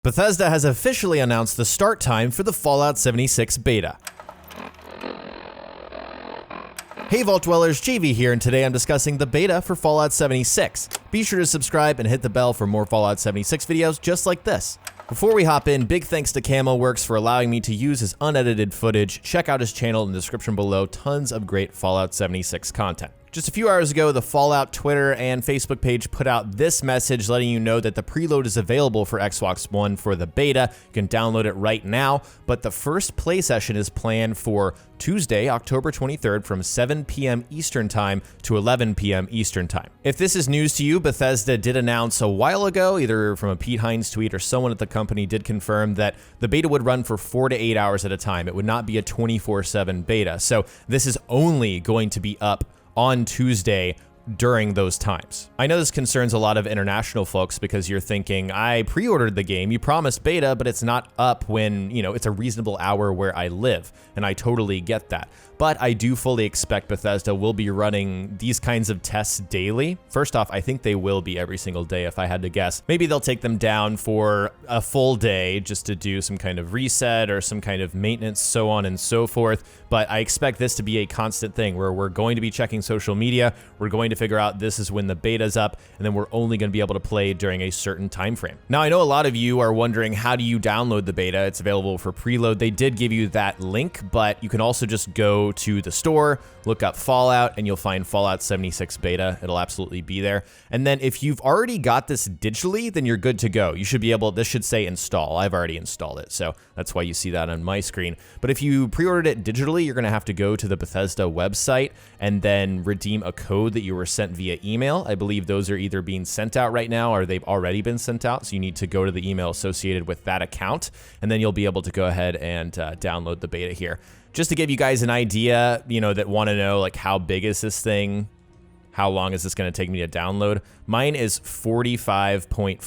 Bethesda has officially announced the start time for the Fallout 76 beta. Hey Vault Dwellers, JV here, and today I'm discussing the beta for Fallout 76. Be sure to subscribe and hit the bell for more Fallout 76 videos just like this. Before we hop in, big thanks to CamoWorks for allowing me to use his unedited footage. Check out his channel in the description below, tons of great Fallout 76 content. Just a few hours ago, the Fallout Twitter and Facebook page put out this message letting you know that the preload is available for Xbox One for the beta. You can download it right now, but the first play session is planned for Tuesday, October 23rd from 7 p.m. Eastern Time to 11 p.m. Eastern Time. If this is news to you, Bethesda did announce a while ago, either from a Pete Hines tweet or someone at the company did confirm that the beta would run for 4 to 8 hours at a time. It would not be a 24/7 beta. So this is only going to be up on Tuesday during those times. I know this concerns a lot of international folks because you're thinking, I pre-ordered the game, you promised beta, but it's not up when, it's a reasonable hour where I live, and I totally get that. But I do fully expect Bethesda will be running these kinds of tests daily. First off, I think they will be every single day if I had to guess. Maybe they'll take them down for a full day just to do some kind of reset or some kind of maintenance, so on and so forth. But I expect this to be a constant thing where we're going to be checking social media, we're going to figure out this is when the beta's up, and then we're only going to be able to play during a certain time frame. Now, I know a lot of you are wondering, how do you download the beta? It's available for preload. They did give you that link, but you can also just go to the store, look up Fallout, and you'll find Fallout 76 beta. It'll absolutely be there. And then if you've already got this digitally, then you're good to go. You should be able, this should say install. I've already installed it, so that's why you see that on my screen. But if you pre-ordered it digitally, you're going to have to go to the Bethesda website and then redeem a code that you were sent via email. I believe those are either being sent out right now or they've already been sent out. So you need to go to the email associated with that account, and then you'll be able to go ahead and download the beta here. Just to give you guys an idea, that want to know like how big is this thing? How long is this going to take me to download? Mine is 45.4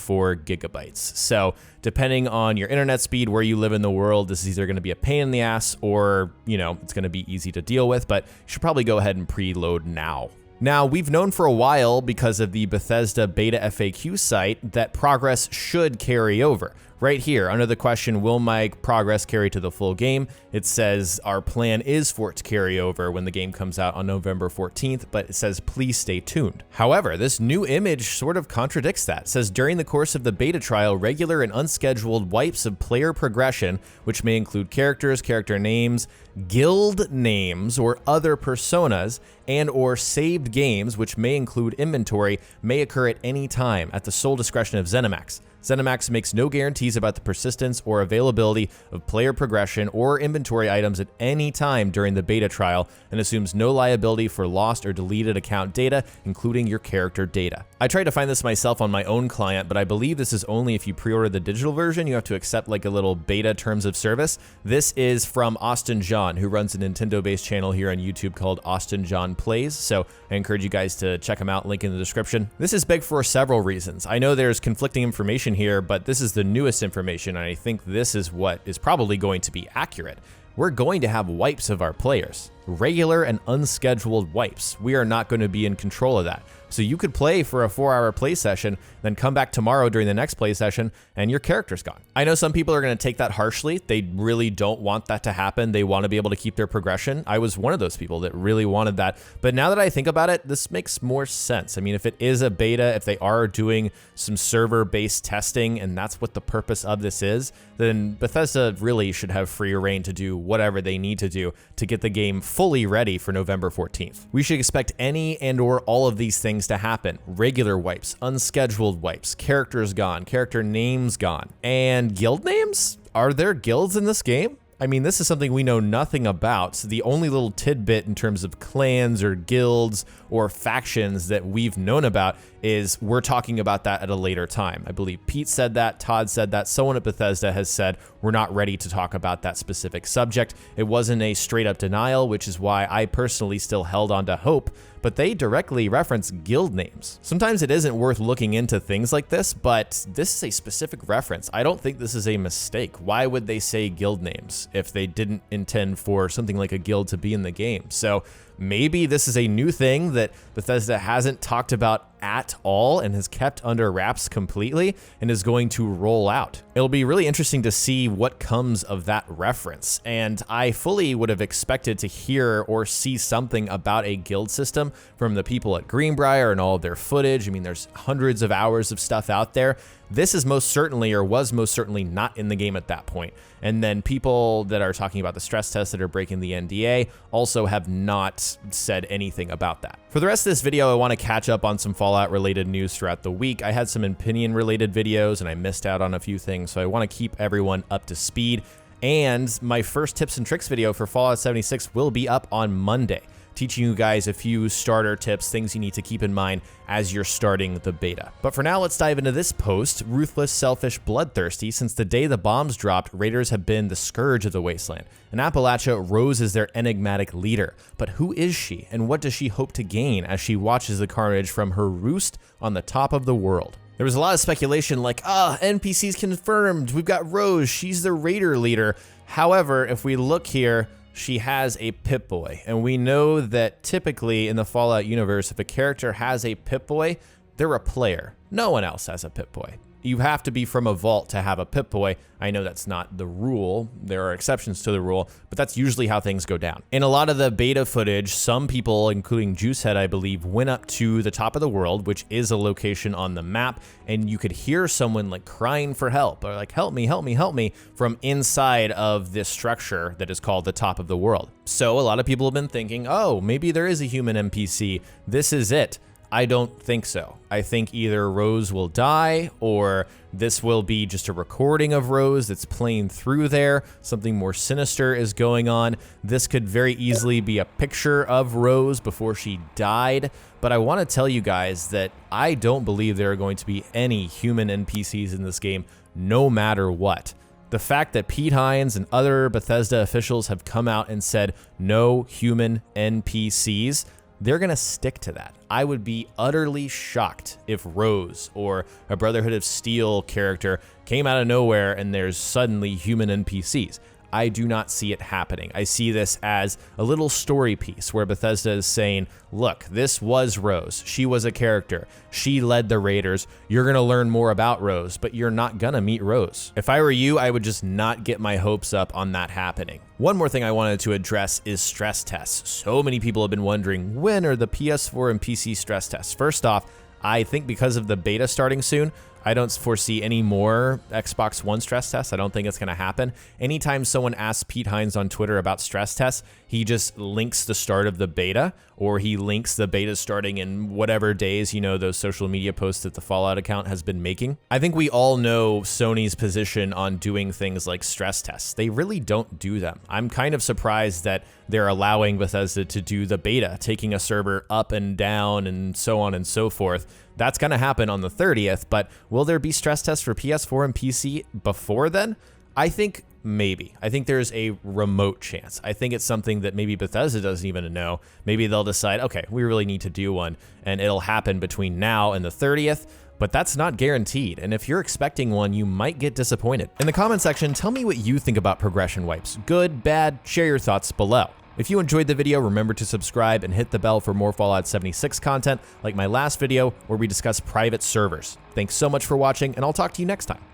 gigabytes. So depending on your internet speed, where you live in the world, this is either going to be a pain in the ass or, it's going to be easy to deal with, but you should probably go ahead and preload now. Now, we've known for a while because of the Bethesda beta FAQ site that progress should carry over. Right here, under the question, will my progress carry to the full game? It says our plan is for it to carry over when the game comes out on November 14th, but it says please stay tuned. However, this new image sort of contradicts that. It says during the course of the beta trial, regular and unscheduled wipes of player progression, which may include characters, character names, guild names, or other personas, and or saved games, which may include inventory, may occur at any time at the sole discretion of ZeniMax. ZeniMax makes no guarantees about the persistence or availability of player progression or inventory items at any time during the beta trial and assumes no liability for lost or deleted account data, including your character data. I tried to find this myself on my own client, but I believe this is only if you pre-order the digital version. You have to accept like a little beta terms of service. This is from Austin John, who runs a Nintendo-based channel here on YouTube called Austin John Plays, so I encourage you guys to check him out, link in the description. This is big for several reasons. I know there's conflicting information here, but this is the newest information, and I think this is what is probably going to be accurate. We're going to have wipes of our players. Regular and unscheduled wipes. We are not going to be in control of that. So you could play for a 4-hour play session, then come back tomorrow during the next play session, and your character's gone. I know some people are going to take that harshly. They really don't want that to happen. They want to be able to keep their progression. I was one of those people that really wanted that. But now that I think about it, this makes more sense. I mean, if it is a beta, if they are doing some server-based testing, and that's what the purpose of this is, then Bethesda really should have free reign to do whatever they need to do to get the game fully ready for November 14th. We should expect any and or all of these things to happen. Regular wipes, unscheduled wipes, characters gone, character names gone, and guild names? Are there guilds in this game? I mean, this is something we know nothing about. So the only little tidbit in terms of clans or guilds or factions that we've known about is we're talking about that at a later time. I believe Pete said that, Todd said that, someone at Bethesda has said we're not ready to talk about that specific subject. It wasn't a straight up denial, which is why I personally still held on to hope, but they directly reference guild names. Sometimes it isn't worth looking into things like this, but this is a specific reference. I don't think this is a mistake. Why would they say guild names if they didn't intend for something like a guild to be in the game? So maybe this is a new thing that Bethesda hasn't talked about at all and has kept under wraps completely and is going to roll out. It'll be really interesting to see what comes of that reference, and I fully would have expected to hear or see something about a guild system from the people at Greenbrier and all of their footage. I mean, there's hundreds of hours of stuff out there. This is most certainly, or was most certainly, not in the game at that point. And then people that are talking about the stress tests that are breaking the NDA also have not said anything about that. For the rest of this video, I want to catch up on some Fallout related news throughout the week. I had some opinion related videos and I missed out on a few things, so I want to keep everyone up to speed. And my first tips and tricks video for Fallout 76 will be up on Monday, teaching you guys a few starter tips, things you need to keep in mind as you're starting the beta. But for now, let's dive into this post. Ruthless, selfish, bloodthirsty. Since the day the bombs dropped, raiders have been the scourge of the wasteland. In Appalachia, Rose is their enigmatic leader. But who is she, and what does she hope to gain as she watches the carnage from her roost on the top of the world? There was a lot of speculation like, NPCs confirmed, we've got Rose, she's the raider leader. However, if we look here, she has a Pip-Boy, and we know that typically in the Fallout universe, if a character has a Pip-Boy, they're a player. No one else has a Pip-Boy. You have to be from a vault to have a Pip-Boy. I know that's not the rule. There are exceptions to the rule, but that's usually how things go down. In a lot of the beta footage, some people, including Juicehead, I believe, went up to the top of the world, which is a location on the map, and you could hear someone like crying for help, or like, help me, help me, help me, from inside of this structure that is called the top of the world. So a lot of people have been thinking, oh, maybe there is a human NPC. This is it. I don't think so. I think either Rose will die, or this will be just a recording of Rose that's playing through there. Something more sinister is going on. This could very easily be a picture of Rose before she died. But I want to tell you guys that I don't believe there are going to be any human NPCs in this game, no matter what. The fact that Pete Hines and other Bethesda officials have come out and said no human NPCs, they're going to stick to that. I would be utterly shocked if Rose or a Brotherhood of Steel character came out of nowhere and there's suddenly human NPCs. I do not see it happening. I see this as a little story piece where Bethesda is saying, look, this was Rose. She was a character. She led the raiders. You're going to learn more about Rose, but you're not going to meet Rose. If I were you, I would just not get my hopes up on that happening. One more thing I wanted to address is stress tests. So many people have been wondering, when are the PS4 and PC stress tests? First off, I think because of the beta starting soon, I don't foresee any more Xbox One stress tests. I don't think it's going to happen. Anytime someone asks Pete Hines on Twitter about stress tests, he just links the start of the beta, or he links the beta starting in whatever days, you know, those social media posts that the Fallout account has been making. I think we all know Sony's position on doing things like stress tests. They really don't do them. I'm kind of surprised that they're allowing Bethesda to do the beta, taking a server up and down and so on and so forth. That's going to happen on the 30th, but will there be stress tests for PS4 and PC before then? I think maybe. I think there's a remote chance. I think it's something that maybe Bethesda doesn't even know. Maybe they'll decide, okay, we really need to do one, and it'll happen between now and the 30th, but that's not guaranteed. And if you're expecting one, you might get disappointed. In the comment section, tell me what you think about progression wipes. Good, bad, share your thoughts below. If you enjoyed the video, remember to subscribe and hit the bell for more Fallout 76 content, like my last video where we discuss private servers. Thanks so much for watching, and I'll talk to you next time.